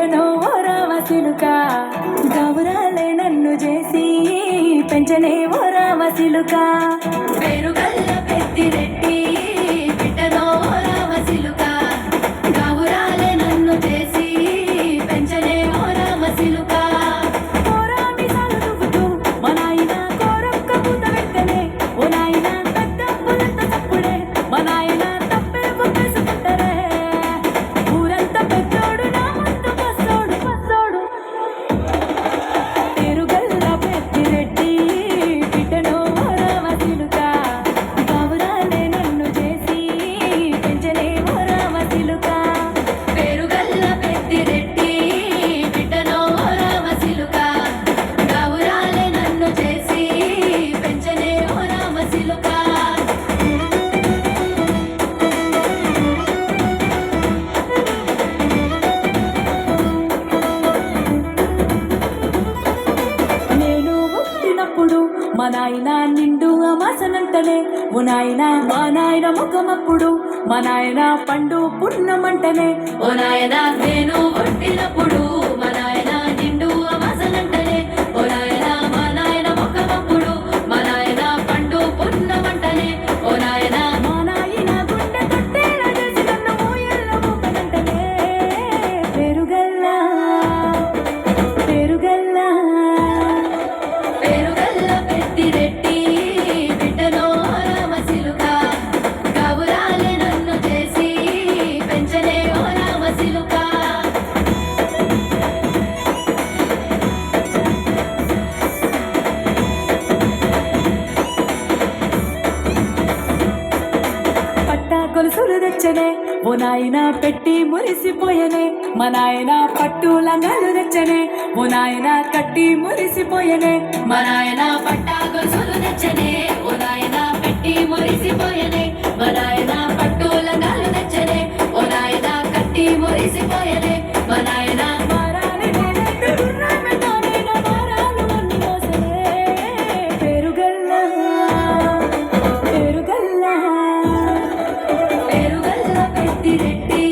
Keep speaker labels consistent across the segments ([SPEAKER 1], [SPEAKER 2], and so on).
[SPEAKER 1] ఓ రామసిలుక గౌరాలే నన్ను చేసి పెంచనే ఓ రామసిలుక పేరుగల్ల పెద్దిరెడ్డి బిడ్డనో ఓ రామసిలుక గౌరాలే నన్ను చేసి పెంచనే ఓ రామసిలుక మా నాయన నిండు అమాసనంటనే ఓ నాయన మా నాయన ముఖమప్పుడు మా నాయన పండు పున్నమంటనే ఓ నాయన నేను ఒట్టినప్పుడు మా నాయన నిండు అమాసనంటనే ఓ నాయన మా నాయన ముఖమప్పుడు మా నాయన పండు పున్నమంటనే ఓ నాయన మా నాయన గుండె తట్టేలా చేసి నన్ను ఊయల్లో ఊపనంటనే పేరుగల్లా పేరుగల్లా రెడ్డి బిడ్డనో రామసిలుక గౌరాలే నన్ను చేసి పెంచనే ఓ రామసిలుక పట్టా గొలుసులు తెచ్చనే ఓ నాయన పెట్టి మురిసిపోయనే మా నాయన పట్టు లంగాలు తెచ్చనే ఓ నాయన కట్టి మురిసిపోయనే మా నాయన పట్టా గొలుసులు తెచ్చనే ఓ నాయన పెట్టి మురిసిపోయనే మా నాయన పట్టు లంగాలు తెచ్చనే ఓ నాయన కట్టి మురిసిపోయనే మా నాయన పేరుగల్లా పేరుగల్లా రెడ్డి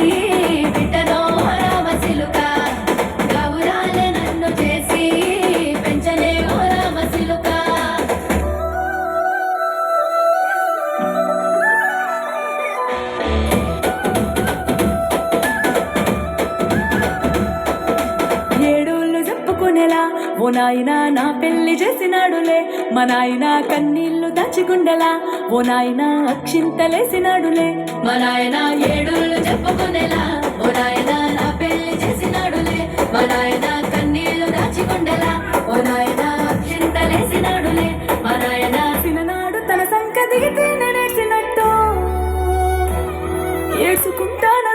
[SPEAKER 1] బిడ్డనో రామసిలుక గౌరాలే నన్ను చేసి పెంచనే ఓ రామసిలుక ఏడోళ్ళు చెప్పుకునేలా ఓ నాయన నా పెళ్లి చేసినాడులే మా నాయన కన్నీళ్లు దాచిగుండెలా ఓ నాయన అక్షింతలేసినాడులే మా నాయన ఏడోళ్ళు చెప్పుకునేలా ఓ నాయన నా పెళ్లి చేసినాడులే మా నాయన కన్నీళ్లు దాచిగుండెలా ఓ నాయన అక్షింతలేసినాడులే మా నాయన చిన్ననాడు తన సంకతికి నేర్చినట్టు ఏడ్చుకుంటాను